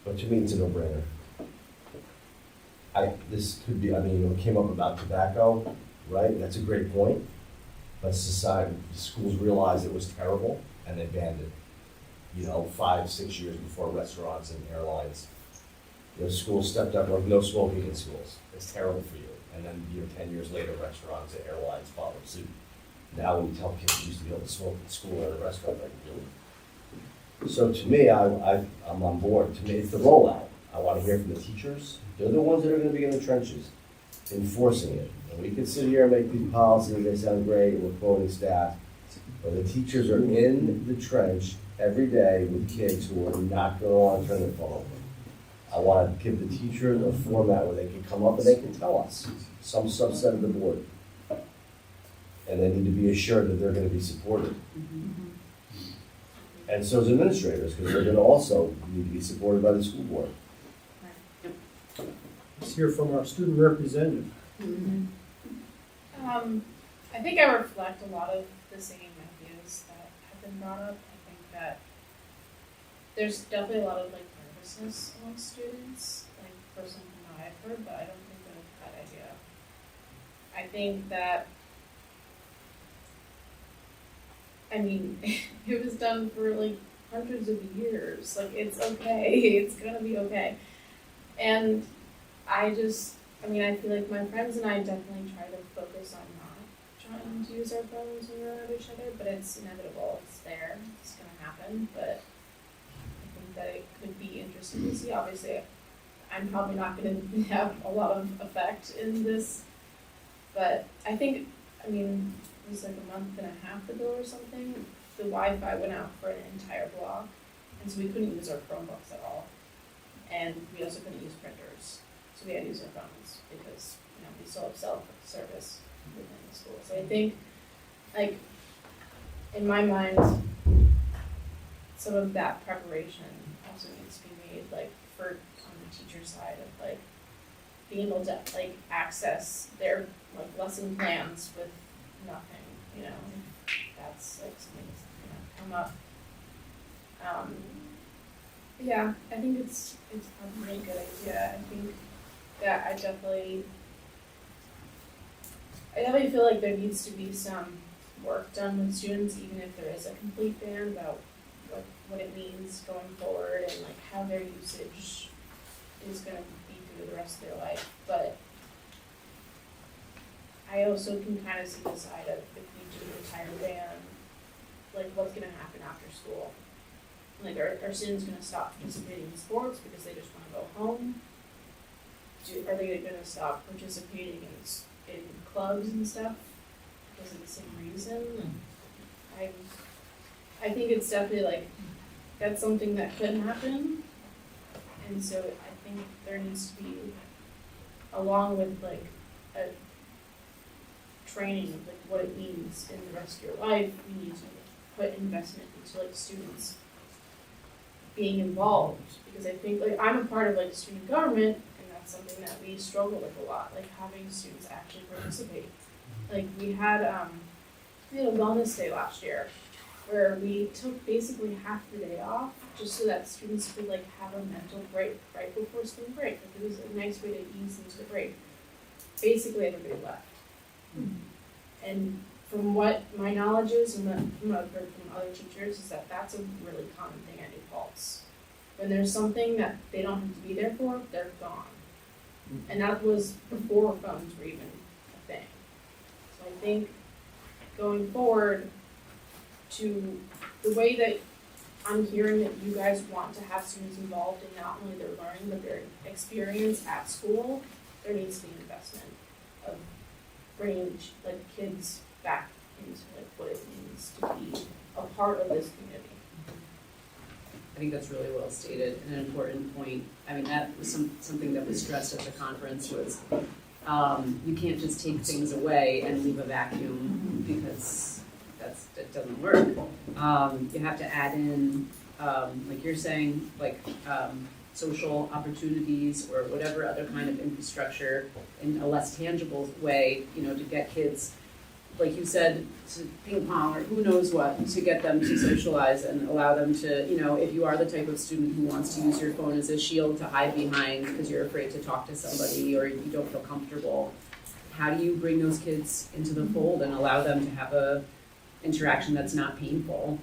But to me, it's a no-brainer. It came up about tobacco, right? That's a great point. But schools realized it was terrible and they banned it. 5, 6 years before restaurants and airlines. Schools stepped up, like no smoking in schools. It's terrible for you. And then 10 years later, restaurants and airlines followed suit. Now when you tell kids you used to be able to smoke in school or at a restaurant, they can do it. So to me, I'm on board. To me, it's the rollout. I want to hear from the teachers. They're the ones that are going to be in the trenches, enforcing it. And we can sit here and make these policies, they sound great, we're quoting staff, but the teachers are in the trench every day with kids who are not going to want to turn their phone over. I want to give the teachers a format where they can come up and they can tell us, some subset of the board. And they need to be assured that they're going to be supported. And so as administrators, because they're going to also need to be supported by the school board. Let's hear from our student representative. I think I reflect a lot of the same ideas that have been brought up. I think that there's definitely a lot of nervousness among students, personally from what I've heard, but I don't think that it's a bad idea. I think that, it was done for hundreds of years. It's okay. It's gonna be okay. And I feel like my friends and I definitely try to focus on not trying to use our phones when we're around each other, but it's inevitable. It's there. It's going to happen. But I think that it could be interesting to see. Obviously, I'm probably not going to have a lot of effect in this, but I think, it was a month and a half ago or something, the Wi-Fi went out for an entire block, and so we couldn't use our Chromebooks at all. And we also couldn't use printers. So we had to use our phones because, we still have cell service within the school. So I think, in my mind, some of that preparation also needs to be made, on the teacher side of, being able to, access their, lesson plans with nothing, that's, something that's gonna come up. Yeah, I think it's probably a good idea. I think that I definitely feel like there needs to be some work done with students, even if there is a complete ban, about what it means going forward and how their usage is going to be through the rest of their life. But I also can kind of see the side of, if we do an entire ban, what's going to happen after school. Are students going to stop participating in sports because they just want to go home? Are they going to stop participating in clubs and stuff because of the same reason? I think it's definitely that's something that could happen, and so I think there needs to be, along with a training of what it means in the rest of your life, we need to put investment into students being involved, because I think I'm a part of student government, and that's something that we struggle with a lot, having students actually participate. We had a wellness day last year where we took basically half the day off just so that students could have a mental break right before spring break. It was a nice way to ease into the break. Basically everybody left. And from what my knowledge is, and from what I've heard from other teachers, is that that's a really common thing at New Paltz. When there's something that they don't have to be there for, they're gone. And that was before phones were even a thing. So I think going forward, to the way that I'm hearing that you guys want to have students involved in not only their learning, but their experience at school. There needs to be an investment of bringing like kids back into like what it means to be a part of this community. I think that's really well stated and an important point. I mean, that was something that was stressed at the conference was you can't just take things away and leave a vacuum because that doesn't work. You have to add in, like you're saying, like social opportunities or whatever other kind of infrastructure in a less tangible way, you know, to get kids, like you said, to ping pong or who knows what, to get them to socialize and allow them to, you know, if you are the type of student who wants to use your phone as a shield to hide behind because you're afraid to talk to somebody or you don't feel comfortable, how do you bring those kids into the fold and allow them to have a interaction that's not painful?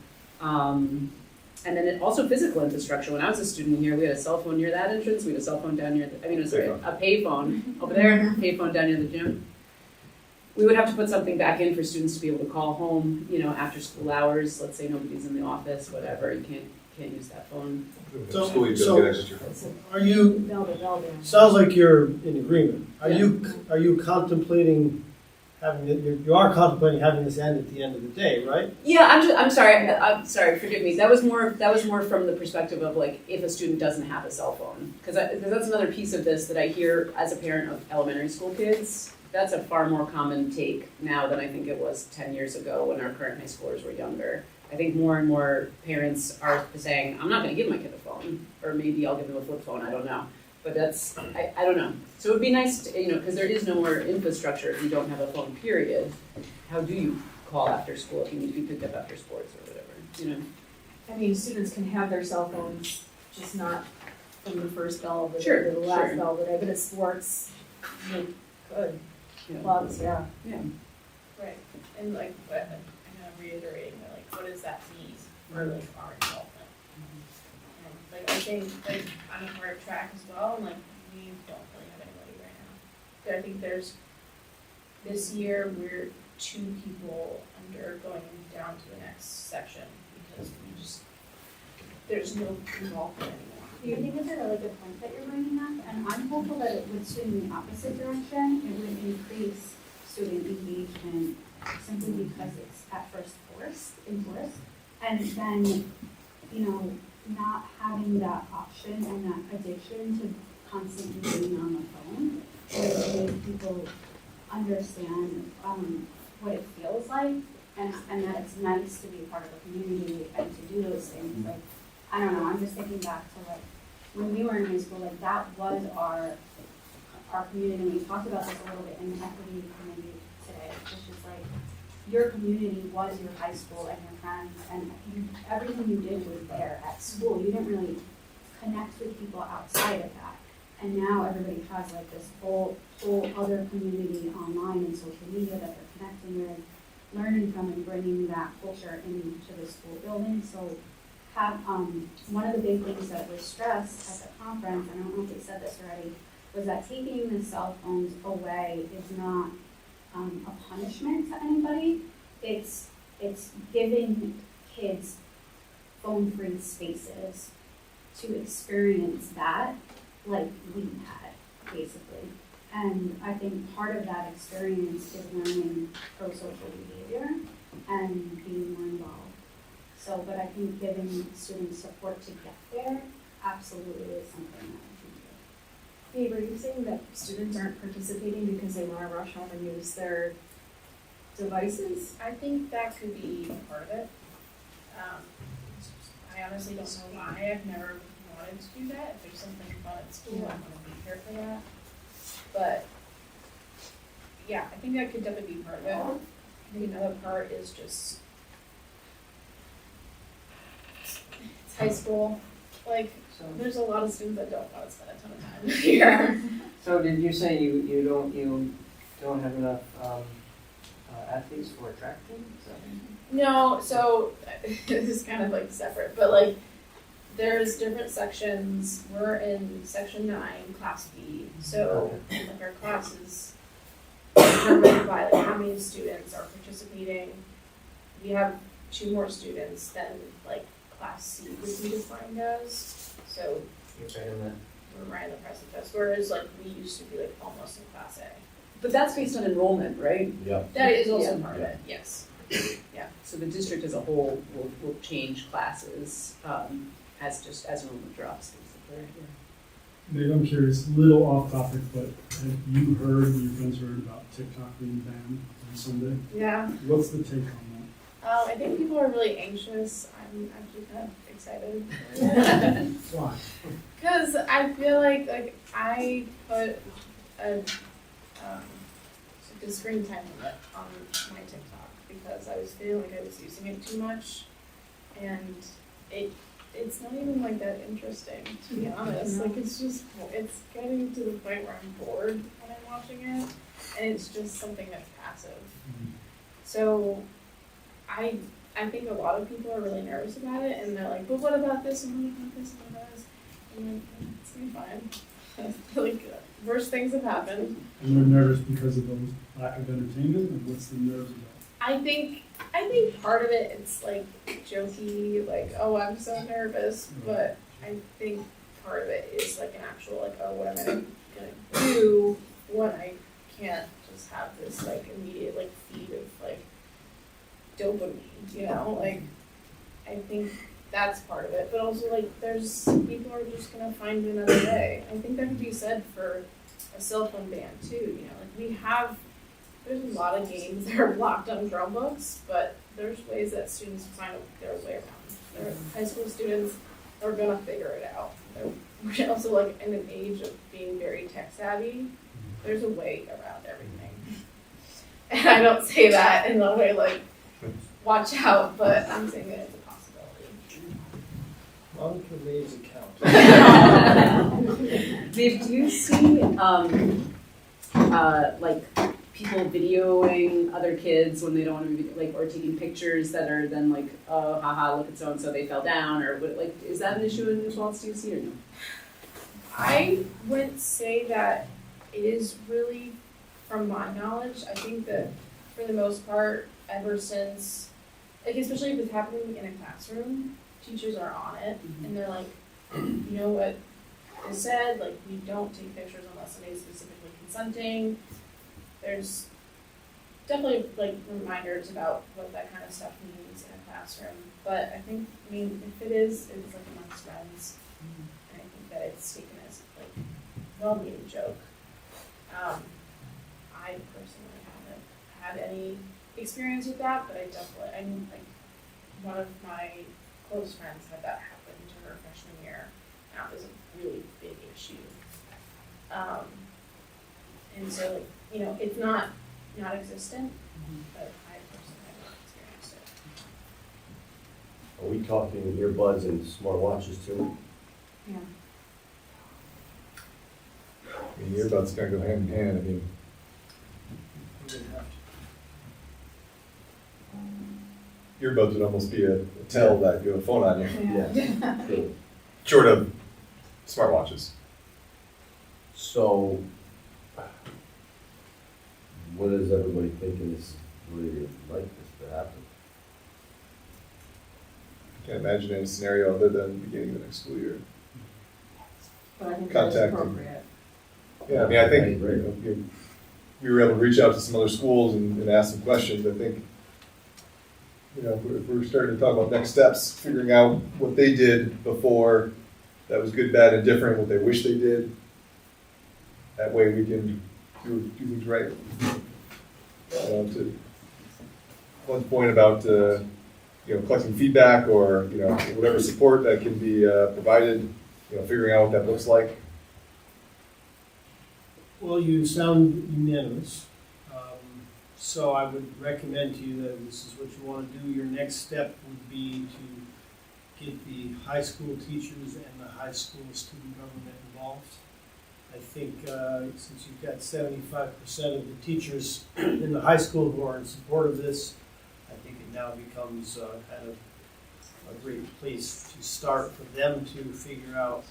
And then also physical infrastructure. When I was a student here, we had a cell phone near that entrance, we had a cell phone down near, a payphone over there, a payphone down near the gym. We would have to put something back in for students to be able to call home, you know, after school hours. Let's say nobody's in the office, whatever, you can't use that phone. So- School, you so- don't get access to your phone. Are you, Build a building. sounds like you're in agreement. Are Yeah. you contemplating having it, you are contemplating having this end at the end of the day, right? Yeah, I'm sorry, forgive me. That was more from the perspective of like, if a student doesn't have a cell phone. Because that's another piece of this that I hear as a parent of elementary school kids. That's a far more common take now than I think it was 10 years ago when our current high schoolers were younger. I think more and more parents are saying, I'm not gonna give my kid a phone, or maybe I'll give them a flip phone, I don't know. But that's, I don't know. So it would be nice to, you know, because there is no more infrastructure if you don't have a phone, period. How do you call after school if you need to be picked up after sports or whatever, you know? I mean, students can have their cell phones, just not from the first bell of the day Sure, to the last sure. bell of the day, but at sports, they could. Yeah. Clubs, yeah. Yeah. Right, and like, but I'm kind of reiterating that, like, what does that mean for like our involvement? And like, I think, like, I'm a part of track as well, and like, we don't really have anybody right now. But I think this year, we're 2 people under going down to the next section, because there's no involvement anymore. I think it's a really good point that you're bringing up, and I'm hopeful that it would swing in the opposite direction. It would increase student engagement simply because it's at first forced, enforced, and then, you know, not having that option and that addiction to constantly being on the phone would make people understand what it feels like, and that it's nice to be a part of a community and to do those things. Like, I don't know, I'm just thinking back to like, when we were in high school, like that was our community, and we talked about this a little bit in the equity committee today, which is like, your community was your high school and your friends, and everything you did was there at school. You didn't really connect with people outside of that. And now everybody has like this whole other community online and social media that they're connecting with, learning from and bringing that culture into the school building. So one of the big things that was stressed at the conference, and I don't know if they said this already, was that taking the cell phones away is not a punishment to anybody. It's giving kids phone-free spaces to experience that like we had, basically. And I think part of that experience is learning pro-social behavior and being more involved. So, but I think giving students support to get there absolutely is something that we can do. Hey, were you saying that students aren't participating because they want to rush home and use their devices? I think that could be part of it. I honestly don't know why. I've never wanted to do that. If there's something fun at school, I want to be here for that. But yeah, I think that could definitely be part of it. I think another part is just it's high school. Like, there's a lot of students that don't want to spend a ton of time here. So did you say you don't have enough athletes for a track team? No, so this is kind of like separate, but like there's different sections. We're in section 9, class B. So like our class is determined by like how many students are participating. We have 2 more students than like Class C would be defined as. So You're right in that. we're right in the precipice, whereas like we used to be like almost in Class A. But that's based on enrollment, right? Yeah. That is also Yeah. part of it, yes. So the district as a whole will change classes, as enrollment drops, basically. Maybe I'm curious, little off topic, but have you heard, or your friends heard about TikTok being banned on Sunday? Yeah. What's the take on I think people are really anxious. I'm actually kind of excited. that? Why? Because I feel like I put a screen time limit on my TikTok because I was feeling like I was using it too much, and it's not even like that interesting, to be honest. Like it's getting to the point where I'm bored when I'm watching it, and it's just something that's passive. So I think a lot of people are really nervous about it, and they're like, but what about this, and what about this, and what about this? I'm like, it's gonna be fine. Like, worse things have happened. And they're nervous because of the lack of entertainment, and what's the nerves about? I think part of it, it's like jokey, like, oh, I'm so nervous, but I think part of it is like an actual, like, oh, what am I gonna do when I can't just have this like immediate like feed of like dopamine, you know? Like, I think that's part of it, but also like there's people are just gonna find another way. I think that could be said for a cell phone ban too, you know, like there's a lot of games that are blocked on Chromebooks, but there's ways that students find their way around. High school students are gonna figure it out. We're also like in an age of being very tech savvy. There's a way around everything. And I don't say that in the way like, watch out, but I'm saying that it's a possibility. Monica May's account. Dave, do you see, like, people videoing other kids when they don't want to be, like, or taking pictures that are then like, oh, haha, look at so-and-so, they fell down, or what, like, is that an issue in Waltz, do you see, or no? I wouldn't say that it is really, from my knowledge, I think that for the most part, ever since, like especially if it's happening in a classroom, teachers are on it, and they're like, you know what is said, like we don't take pictures unless somebody's specifically consenting. There's definitely like reminders about what that kind of stuff means in a classroom, but I mean, if it is, it's like amongst friends, and I think that it's taken as like well-meaning joke. I personally haven't had any experience with that, but I mean, like one of my close friends had that happen to her freshman year. That was a really big issue. And so, like, you know, it's not existent, but I personally haven't experienced it. Are we talking earbuds and smartwatches too? Yeah. I mean, earbuds kind of go hand in hand. I mean, earbuds would almost be a tell that you have a phone on you, Yeah. short of smartwatches. So, what is everybody thinking is really like this to happen? Can't imagine any scenario other than the beginning of the next school year. But I think that is Contacting. appropriate. Yeah, I mean, I think agree. we were able to reach out to some other schools and ask some questions. I think, you know, if we're starting to talk about next steps, figuring out what they did before that was good, bad, and different, what they wish they did. That way we can do things right. To one's point about you know, collecting feedback or, you know, whatever support that can be provided, you know, figuring out what that looks like. Well, you sound unanimous. So I would recommend to you that this is what you want to do. Your next step would be to get the high school teachers and the high school student government involved. I think since you've got 75% of the teachers in the high school who are in support of this, I think it now becomes kind of a great place to start for them to figure out,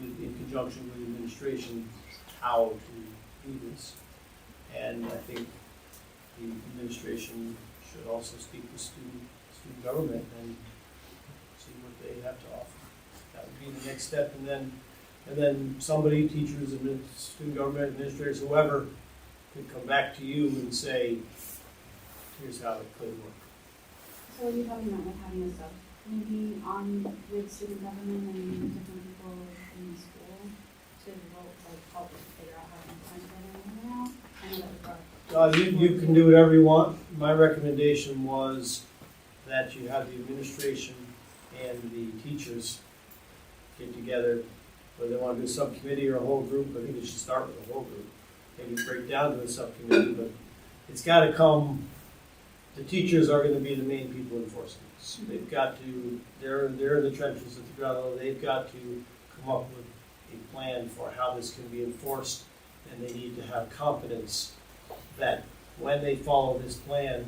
in conjunction with administration, how to do this. And I think the administration should also speak with student government and see what they have to offer. That would be the next step, and then somebody, teachers, student government administrators, whoever, could come back to you and say, here's how it could work. So are you talking about like having a subcommittee on with student government and different people in the school to vote, like help us figure out how to implement it now? I know that was brought up. You can do whatever you want. My recommendation was that you have the administration and the teachers get together, whether they want to do a subcommittee or a whole group. I think you should start with a whole group. Maybe break down to a subcommittee, but it's got to come, the teachers are going to be the main people enforcing this. They've got to, they're in the trenches at the ground level. They've got to come up with a plan for how this can be enforced, and they need to have confidence that when they follow this plan,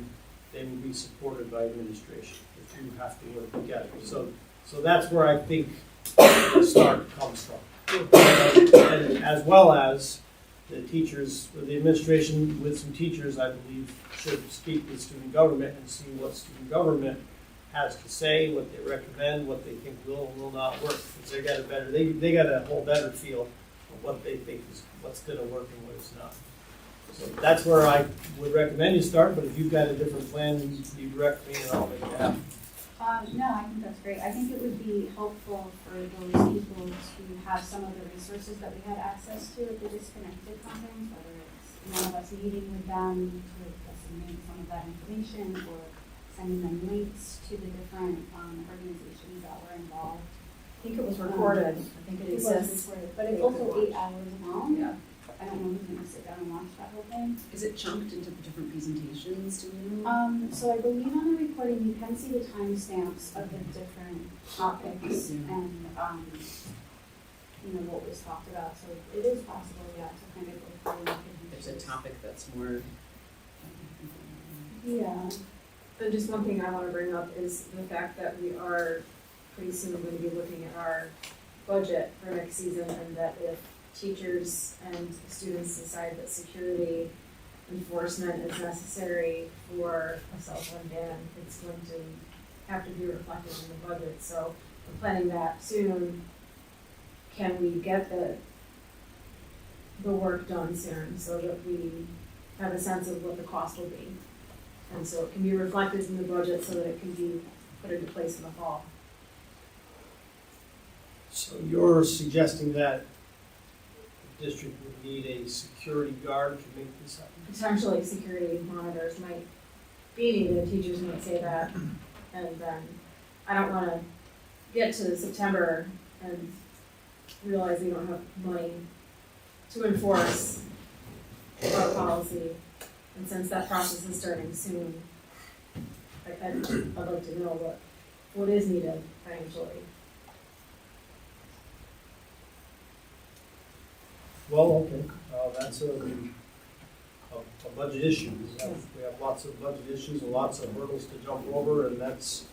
they will be supported by administration. If you have to work together. So that's where I think the start comes from. And as well as the teachers, the administration with some teachers, I believe, should speak with student government and see what student government has to say, what they recommend, what they think will and will not work. Because they got a whole better feel of what they think is what's going to work and what is not. So that's where I would recommend you start. But if you've got a different plan, you direct me and I'll make it happen. No, I think that's great. I think it would be helpful for those people to have some of the resources that we had access to at the Disconnected conference, whether it's one of us meeting with them to disseminate some of that information or sending them links to the different organizations that were involved. I think it was recorded. I think it It was exists. recorded, but it's also 8 hours long. Yeah. I don't know who's gonna sit down and watch that whole thing. Is it chunked into different presentations, do you know? So I believe on the recording, you can see the timestamps of the different topics and, you know, what was talked about. So it is possible, yeah, to kind of go through and look at There's a topic that's more. Yeah. And just one thing I want to bring up is the fact that we are pretty soon going to be looking at our budget for next season, and that if teachers and students decide that security enforcement is necessary for a cell phone ban, it's going to have to be reflected in the budget. So we're planning that soon. Can we get the work done soon so that we have a sense of what the cost will be? And so it can be reflected in the budget so that it can be put into place in the fall. So you're suggesting that the district would need a security guard to make this happen? Potentially security monitors might be needed, teachers might say that. And then I don't want to get to September and realize we don't have money to enforce our policy. And since that process is starting soon, I'd like to know what is needed financially. Well, okay, that's a budget issue. We have lots of budget issues and lots of hurdles to jump over, and it's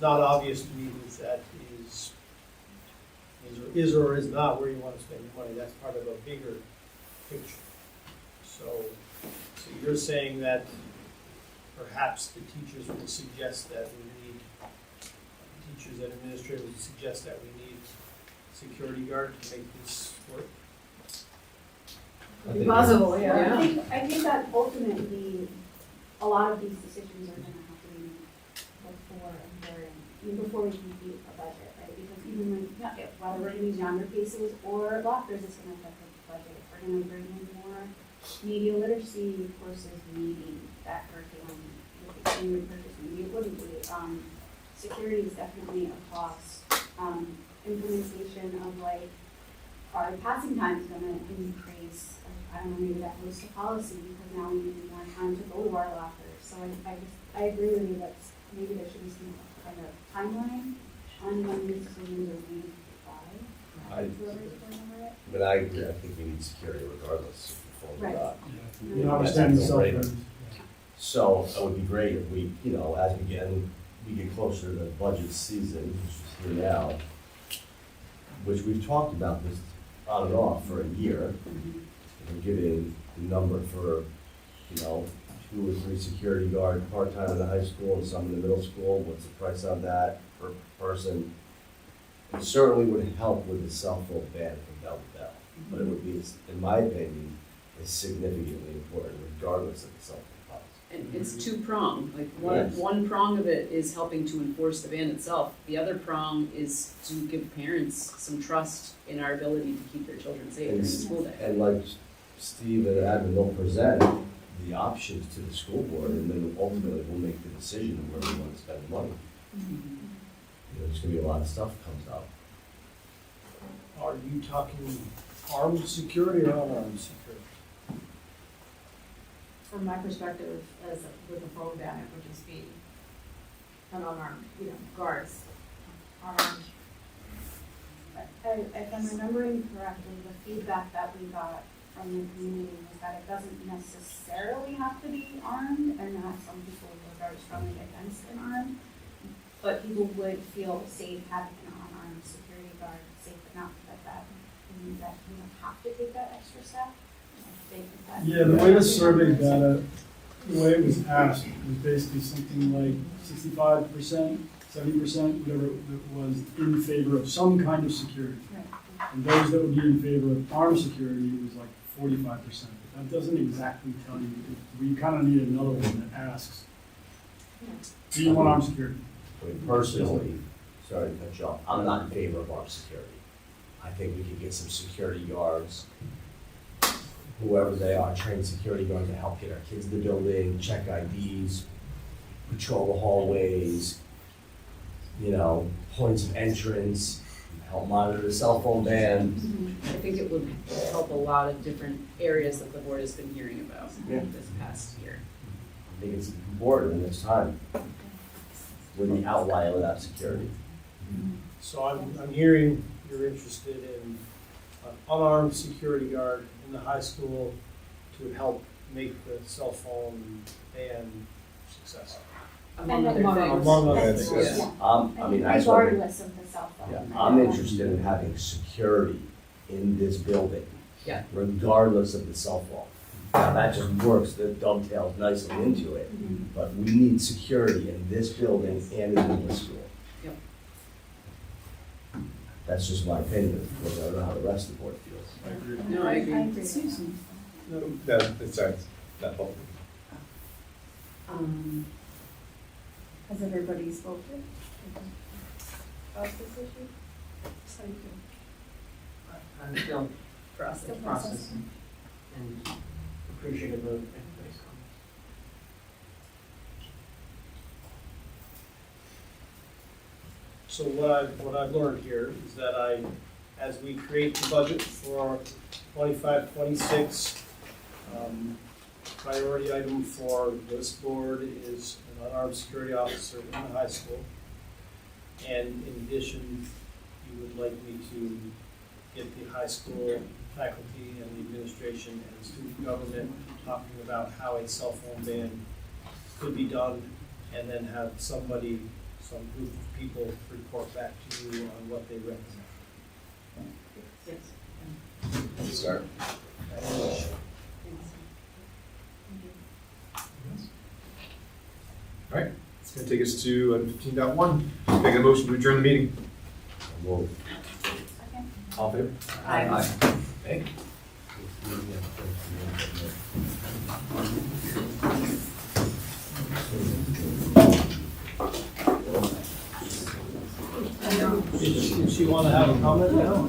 not obvious to me that is or is not where you want to spend your money. That's part of a bigger picture. So you're saying that perhaps the teachers would suggest that we need, teachers and administrators would suggest that we need a security guard to make this work? Possible, yeah. I think that ultimately, a lot of these decisions are gonna have to be made before we complete a budget, right? Because even when, whether we're gonna use younger faces or lockers, it's gonna affect the budget. If we're gonna bring in more media literacy courses, maybe that curriculum with extreme purchase media wouldn't be. Security is definitely a cost. Implementation of like, our passing time is gonna increase. I don't know, maybe that goes to policy because now we need more time to go to our lockers. So I agree with you that maybe there should be some kind of timeline on when these decisions are made by. But I agree, I think we need security regardless of the phone or Right. not. You know, understanding the cell phone. So it would be great if we, as we get closer to the budget season, which is here now, which we've talked about this on and off for a year. We're giving the number for, 2 or 3 security guard part-time in the high school and some in the middle school. What's the price on that per person. It certainly would help with the cell phone ban from bell to bell, but it would be, in my opinion, is significantly important regardless of the cell phone policy. And it's two-pronged, like Yes. one prong of it is helping to enforce the ban itself. The other prong is to give parents some trust in our ability to keep their children safe during the school day. And like Steve and Adam will present the options to the school board, and then ultimately we'll make the decision of where we want to spend the money. You know, there's gonna be a lot of stuff that comes out. Are you talking armed security or unarmed security? From my perspective, as with a phone ban, it would just be an unarmed, guards, unarmed. If I'm remembering correctly, the feedback that we got from the community was that it doesn't necessarily have to be armed, and that some people were very strongly against an armed, but people would feel safe having an unarmed security guard, safe enough that means that you don't have to take that extra step. I think that. Yeah, the way the survey data, the way it was asked, was basically something like 65%, 70%, whatever it was, in favor of some kind of security. Right. And those that would be in favor of armed security was like 45%. But that doesn't exactly tell you. We kind of need another one that asks, do you want armed security? I mean, personally, sorry to cut you off, I'm not in favor of armed security. I think we could get some security guards, whoever they are, trained security guards to help get our kids in the building, check IDs, patrol the hallways, points of entrance, help monitor the cell phone ban. I think it would help a lot of different areas that the board has been hearing about Yeah. this past year. I think it's important in this time with the outlier without security. So I'm hearing you're interested in an unarmed security guard in the high school to help make the cell phone ban successful. Among And other among things. Among other That's things. good. Yeah. I just want to, Regardless of the cell phone. yeah, I'm interested in having security in this building. Yeah. Regardless of the cell phone. Now, that just works, that dovetails nicely into it, but we need security in this building and in the school. Yep. That's just my opinion, of course, I don't know how the rest of the board feels. I agree. No, I agree. with that. No, it's sorry, not helpful. Has everybody spoken about this issue? Thank you. I'm still Process. processing and appreciative of everybody's comments. So what I've learned here is that as we create the budget for 25-26, priority item for this board is an unarmed security officer in the high school. And in addition, you would like me to get the high school faculty and the administration and student government talking about how a cell phone ban could be done, and then have some group of people report back to you on what they recommend. Yes. Start. All right, it's gonna take us to 15.1. Make a motion to adjourn the meeting. Well, Second. All in favor? Aye. Thank you. Does she want to have a comment now?